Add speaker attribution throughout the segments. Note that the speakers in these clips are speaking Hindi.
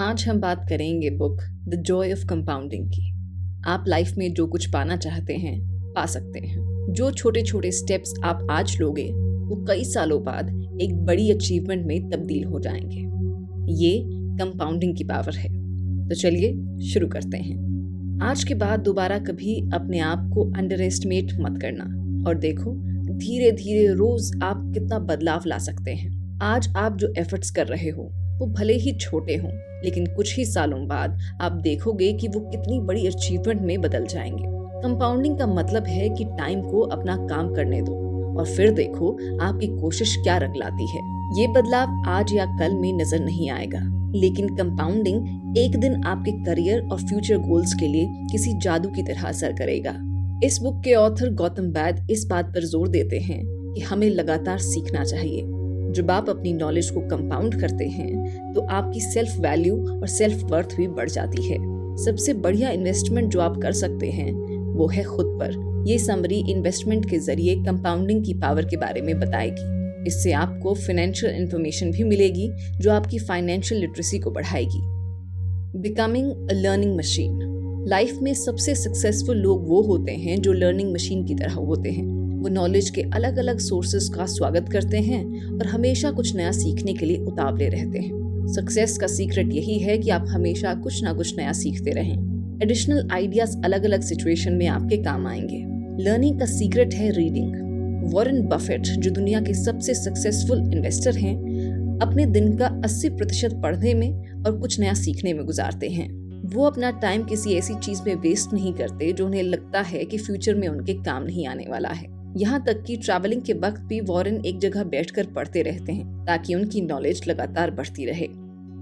Speaker 1: आज हम बात करेंगे book the Joy of compounding की। आप लाइफ में जो कुछ पाना चाहते हैं पा सकते हैं। जो छोटे छोटे स्टेप्स आप आज लोगे वो कई सालों बाद एक बड़ी अचीवमेंट में तब्दील हो जाएंगे। ये कंपाउंडिंग की पावर है। तो चलिए शुरू करते हैं। आज के बाद दोबारा कभी अपने आप को अंडर एस्टिमेट मत करना और देखो धीरे धीरे रोज आप कितना बदलाव ला सकते हैं। आज आप जो एफर्ट्स कर रहे हो वो भले ही छोटे हों, लेकिन कुछ ही सालों बाद आप देखोगे कि वो कितनी बड़ी अचीवमेंट में बदल जाएंगे। कंपाउंडिंग का मतलब है कि टाइम को अपना काम करने दो और फिर देखो आपकी कोशिश क्या रंग लाती है। ये बदलाव आज या कल में नजर नहीं आएगा, लेकिन कंपाउंडिंग एक दिन आपके करियर और फ्यूचर गोल्स के लिए किसी जादू की तरह असर करेगा। इस बुक के ऑथर गौतम बैद इस बात पर जोर देते हैं कि हमें लगातार सीखना चाहिए। जब आप अपनी नॉलेज को कंपाउंड करते हैं तो आपकी सेल्फ वैल्यू और सेल्फ वर्थ भी बढ़ जाती है। सबसे बढ़िया इन्वेस्टमेंट जो आप कर सकते हैं वो है खुद पर। ये समरी इन्वेस्टमेंट के जरिए कंपाउंडिंग की पावर के बारे में बताएगी। इससे आपको फाइनेंशियल इंफॉर्मेशन भी मिलेगी जो आपकी फाइनेंशियल लिटरेसी को बढ़ाएगी। Becoming a learning machine. Life में सबसे सक्सेसफुल लोग वो होते हैं जो लर्निंग मशीन की तरह होते हैं। वो नॉलेज के अलग अलग सोर्सेज का स्वागत करते हैं और हमेशा कुछ नया सीखने के लिए उतावले रहते हैं। सक्सेस का सीक्रेट यही है कि आप हमेशा कुछ ना कुछ नया सीखते रहें। एडिशनल आइडियाज अलग अलग सिचुएशन में आपके काम आएंगे। लर्निंग का सीक्रेट है रीडिंग। वॉरेन बफेट जो दुनिया के सबसे सक्सेसफुल इन्वेस्टर हैं, अपने दिन का 80% पढ़ने में और कुछ नया सीखने में गुजारते हैं। वो अपना टाइम किसी ऐसी चीज में वेस्ट नहीं करते जो उन्हें लगता है कि फ्यूचर में उनके काम नहीं आने वाला है। यहाँ तक कि ट्रैवलिंग के वक्त भी वॉरेन एक जगह बैठकर पढ़ते रहते हैं ताकि उनकी नॉलेज लगातार बढ़ती रहे।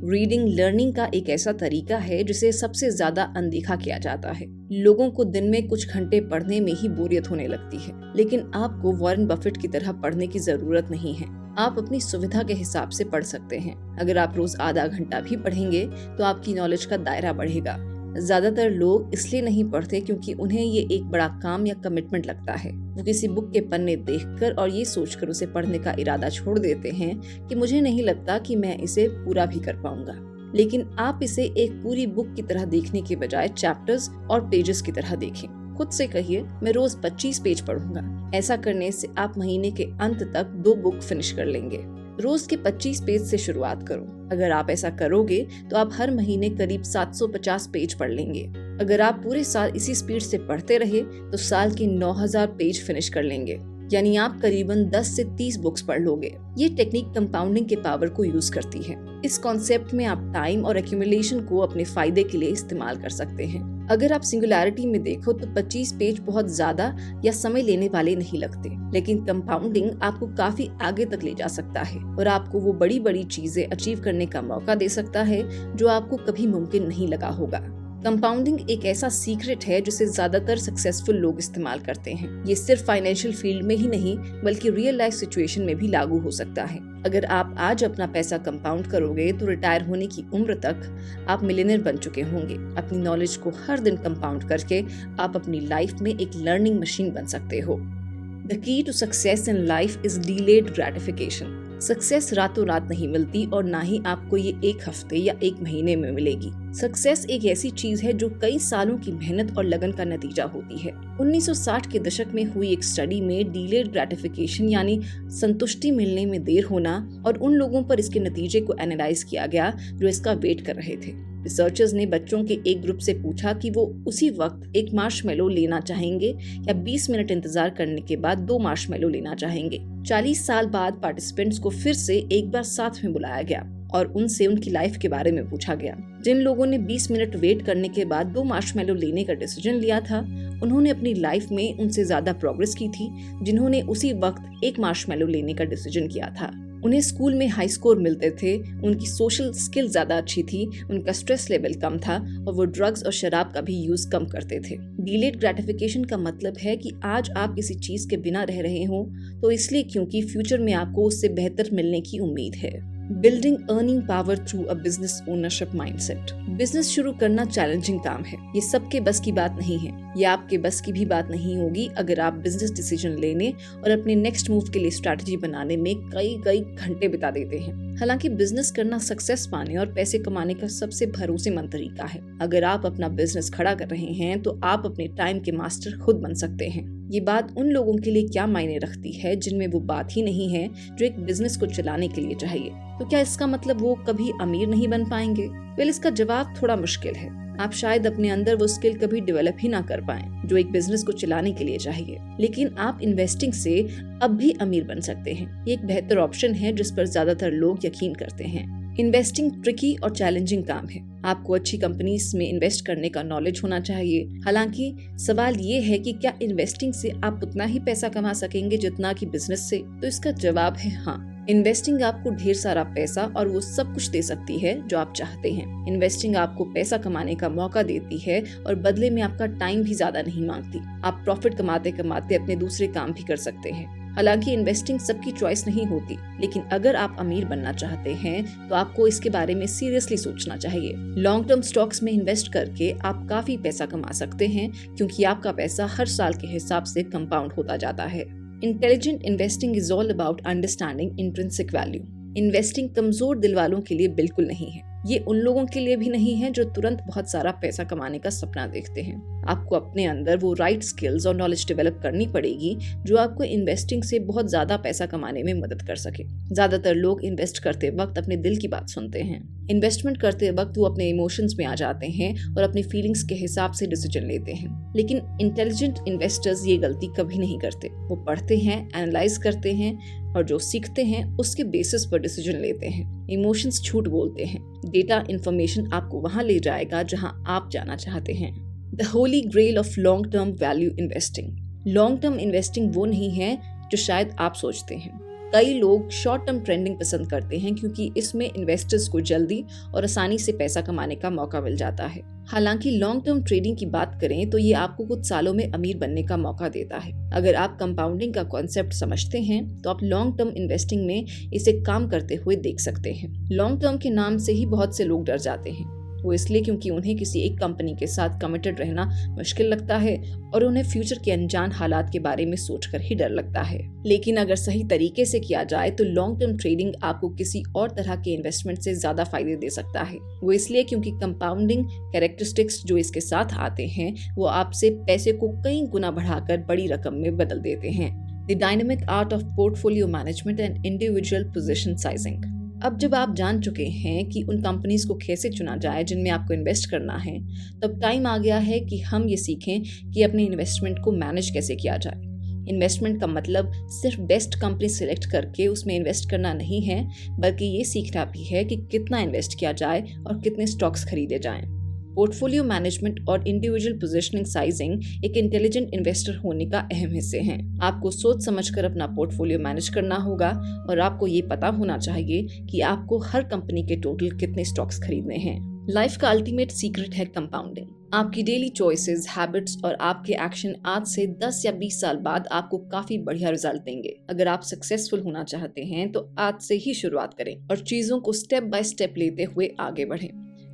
Speaker 1: रीडिंग लर्निंग का एक ऐसा तरीका है जिसे सबसे ज्यादा अनदेखा किया जाता है। लोगों को दिन में कुछ घंटे पढ़ने में ही बोरियत होने लगती है, लेकिन आपको वॉरेन बफेट की तरह पढ़ने की जरूरत नहीं है। आप अपनी सुविधा के हिसाब से पढ़ सकते हैं। अगर आप रोज आधा घंटा भी पढ़ेंगे तो आपकी नॉलेज का दायरा बढ़ेगा। ज्यादातर लोग इसलिए नहीं पढ़ते क्योंकि उन्हें ये एक बड़ा काम या कमिटमेंट लगता है। वो किसी बुक के पन्ने देखकर और ये सोचकर उसे पढ़ने का इरादा छोड़ देते हैं कि मुझे नहीं लगता कि मैं इसे पूरा भी कर पाऊंगा। लेकिन आप इसे एक पूरी बुक की तरह देखने के बजाय चैप्टर्स और पेजेस की तरह देखें। खुद से कहिए मैं रोज 25 पेज पढ़ूंगा। ऐसा करने से आप महीने के अंत तक 2 बुक फिनिश कर लेंगे। रोज के 25 पेज से शुरुआत करो। अगर आप ऐसा करोगे तो आप हर महीने करीब 750 पेज पढ़ लेंगे। अगर आप पूरे साल इसी स्पीड से पढ़ते रहे तो साल के 9000 पेज फिनिश कर लेंगे, यानी आप करीबन 10 से 30 बुक्स पढ़ लोगे। ये टेक्निक कंपाउंडिंग के पावर को यूज करती है। इस कॉन्सेप्ट में आप टाइम और एक्यूमुलेशन को अपने फायदे के लिए इस्तेमाल कर सकते हैं। अगर आप सिंगुलैरिटी में देखो तो 25 पेज बहुत ज्यादा या समय लेने वाले नहीं लगते, लेकिन कंपाउंडिंग आपको काफी आगे तक ले जा सकता है और आपको वो बड़ी बड़ी चीजें अचीव करने का मौका दे सकता है जो आपको कभी मुमकिन नहीं लगा होगा। कंपाउंडिंग एक ऐसा सीक्रेट है जिसे ज्यादातर सक्सेसफुल लोग इस्तेमाल करते हैं। ये सिर्फ फाइनेंशियल फील्ड में ही नहीं बल्कि रियल लाइफ सिचुएशन में भी लागू हो सकता है। अगर आप आज अपना पैसा कंपाउंड करोगे तो रिटायर होने की उम्र तक आप मिलियनेयर बन चुके होंगे। अपनी नॉलेज को हर दिन कंपाउंड करके आप अपनी लाइफ में एक लर्निंग मशीन बन सकते हो। The key to success in life is delayed gratification. Success रातों रात नहीं मिलती और ना ही आपको ये एक हफ्ते या एक महीने में मिलेगी। सक्सेस एक ऐसी चीज है जो कई सालों की मेहनत और लगन का नतीजा होती है। 1960 के दशक में हुई एक स्टडी में डिलेड ग्रेटिफिकेशन यानी संतुष्टि मिलने में देर होना और उन लोगों पर इसके नतीजे को एनालाइज किया गया जो इसका वेट कर रहे थे। रिसर्चर्स ने बच्चों के एक ग्रुप से पूछा कि वो उसी वक्त एक मार्शमेलो लेना चाहेंगे या 20 मिनट इंतजार करने के बाद 2 मार्शमेलो लेना चाहेंगे। 40 साल बाद पार्टिसिपेंट्स को फिर से एक बार साथ में बुलाया गया और उनसे उनकी लाइफ के बारे में पूछा गया। जिन लोगों ने 20 मिनट वेट करने के बाद 2 मार्शमेलो लेने का डिसीजन लिया था, उन्होंने अपनी लाइफ में उनसे ज्यादा प्रोग्रेस की थी जिन्होंने उसी वक्त एक मार्शमेलो लेने का डिसीजन किया था। उन्हें स्कूल में हाई स्कोर मिलते थे, उनकी सोशल स्किल ज्यादा अच्छी थी, उनका स्ट्रेस लेवल कम था और वो ड्रग्स और शराब का भी यूज कम करते थे। डिलेड ग्रेटिफिकेशन का मतलब है कि आज आप किसी चीज के बिना रह रहे हो तो इसलिए क्योंकि फ्यूचर में आपको उससे बेहतर मिलने की उम्मीद है। Building earning power through a business ownership mindset. Business शुरू करना चैलेंजिंग काम है, ये सबके बस की बात नहीं है। ये आपके बस की भी बात नहीं होगी अगर आप बिजनेस डिसीजन लेने और अपने नेक्स्ट मूव के लिए स्ट्रैटेजी बनाने में कई घंटे बिता देते हैं। हालांकि बिजनेस करना सक्सेस पाने और पैसे कमाने का सबसे भरोसेमंद तरीका है। अगर आप अपना बिजनेस खड़ा कर रहे हैं तो आप अपने टाइम के मास्टर खुद बन सकते हैं। ये बात उन लोगों के लिए क्या मायने रखती है जिनमें वो बात ही नहीं है जो एक बिजनेस को चलाने के लिए चाहिए? तो क्या इसका मतलब वो कभी अमीर नहीं बन पाएंगे? वेल, इसका जवाब थोड़ा मुश्किल है। आप शायद अपने अंदर वो स्किल कभी डेवलप ही ना कर पाएं जो एक बिजनेस को चलाने के लिए चाहिए, लेकिन आप इन्वेस्टिंग से अब भी अमीर बन सकते हैं। ये एक बेहतर ऑप्शन है जिस पर ज्यादातर लोग यकीन करते हैं। इन्वेस्टिंग ट्रिकी और चैलेंजिंग काम है। आपको अच्छी कंपनीज में इन्वेस्ट करने का नॉलेज होना चाहिए। हालांकि सवाल ये है कि क्या इन्वेस्टिंग से आप उतना ही पैसा कमा सकेंगे जितना कि बिजनेस से? तो इसका जवाब है हाँ। इन्वेस्टिंग आपको ढेर सारा पैसा और वो सब कुछ दे सकती है जो आप चाहते हैं। इन्वेस्टिंग आपको पैसा कमाने का मौका देती है और बदले में आपका टाइम भी ज्यादा नहीं मांगती। आप प्रॉफिट कमाते कमाते अपने दूसरे काम भी कर सकते हैं। हालांकि इन्वेस्टिंग सबकी चॉइस नहीं होती, लेकिन अगर आप अमीर बनना चाहते हैं तो आपको इसके बारे में सीरियसली सोचना चाहिए। लॉन्ग टर्म स्टॉक्स में इन्वेस्ट करके आप काफी पैसा कमा सकते हैं क्योंकि आपका पैसा हर साल के हिसाब से कंपाउंड होता जाता है। Intelligent investing is all about understanding intrinsic value. Investing कमजोर दिल वालों के लिए बिल्कुल नहीं है। ये उन लोगों के लिए भी नहीं है जो तुरंत बहुत सारा पैसा कमाने का सपना देखते हैं। आपको अपने अंदर वो राइट स्किल्स और नॉलेज डेवलप करनी पड़ेगी जो आपको इन्वेस्टिंग से बहुत ज्यादा पैसा कमाने में मदद कर सके। ज्यादातर लोग इन्वेस्ट करते वक्त अपने दिल की बात सुनते हैं। इन्वेस्टमेंट करते वक्त वो अपने इमोशंस में आ जाते हैं और अपनी फीलिंग्स के हिसाब से डिसीजन लेते हैं। लेकिन इंटेलिजेंट इन्वेस्टर्स ये गलती कभी नहीं करते। वो पढ़ते हैं, एनालाइज करते हैं और जो सीखते हैं उसके बेसिस पर डिसीजन लेते हैं। इमोशंस झूठ बोलते हैं। डेटा इंफॉर्मेशन आपको वहां ले जाएगा जहां आप जाना चाहते हैं। The holy grail of long term value investing. Long term investing वो नहीं है जो शायद आप सोचते हैं। कई लोग शॉर्ट टर्म ट्रेंडिंग पसंद करते हैं क्योंकि इसमें इन्वेस्टर्स को जल्दी और आसानी से पैसा कमाने का मौका मिल जाता है। हालांकि लॉन्ग टर्म ट्रेडिंग की बात करें तो ये आपको कुछ सालों में अमीर बनने का मौका देता है। अगर आप कंपाउंडिंग का कॉन्सेप्ट समझते हैं तो आप लॉन्ग टर्म इन्वेस्टिंग में इसे काम करते हुए देख सकते हैं। लॉन्ग टर्म के नाम से ही बहुत से लोग डर जाते हैं। वो इसलिए क्योंकि उन्हें किसी एक कंपनी के साथ कमिटेड रहना मुश्किल लगता है और उन्हें फ्यूचर के अनजान हालात के बारे में सोचकर ही डर लगता है। लेकिन अगर सही तरीके से किया जाए तो लॉन्ग टर्म ट्रेडिंग आपको किसी और तरह के इन्वेस्टमेंट से ज्यादा फायदे दे सकता है। वो इसलिए क्योंकि कंपाउंडिंग कैरेक्टरिस्टिक्स जो इसके साथ आते हैं वो आपसे पैसे को कई गुना बढ़ाकर बड़ी रकम में बदल देते हैं। The dynamic art of portfolio management and individual position sizing. अब जब आप जान चुके हैं कि उन कंपनीज को कैसे चुना जाए जिनमें आपको इन्वेस्ट करना है, तब टाइम आ गया है कि हम ये सीखें कि अपने इन्वेस्टमेंट को मैनेज कैसे किया जाए। इन्वेस्टमेंट का मतलब सिर्फ बेस्ट कंपनी सिलेक्ट करके उसमें इन्वेस्ट करना नहीं है, बल्कि ये सीखना भी है कि कितना इन्वेस्ट किया जाए और कितने स्टॉक्स खरीदे जाएं। पोर्टफोलियो मैनेजमेंट और इंडिविजुअल पोजीशनिंग साइजिंग एक इंटेलिजेंट इन्वेस्टर होने का अहम हिस्से हैं। आपको सोच समझकर अपना पोर्टफोलियो मैनेज करना होगा और आपको ये पता होना चाहिए कि आपको हर कंपनी के टोटल कितने स्टॉक्स खरीदने हैं। लाइफ का अल्टीमेट सीक्रेट है कंपाउंडिंग। आपकी डेली चॉइसेस, हैबिट्स और आपके एक्शन आज से 10 या 20 साल बाद आपको काफी बढ़िया रिजल्ट देंगे। अगर आप सक्सेसफुल होना चाहते हैं तो आज से ही शुरुआत करें और चीजों को स्टेप बाय स्टेप लेते हुए आगे बढ़ें।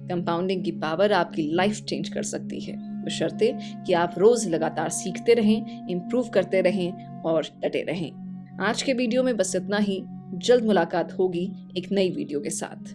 Speaker 1: कंपाउंडिंग की पावर आपकी लाइफ चेंज कर सकती है, बशर्ते कि आप रोज लगातार सीखते रहें, इम्प्रूव करते रहें और डटे रहें। आज के वीडियो में बस इतना ही। जल्द मुलाकात होगी एक नई वीडियो के साथ।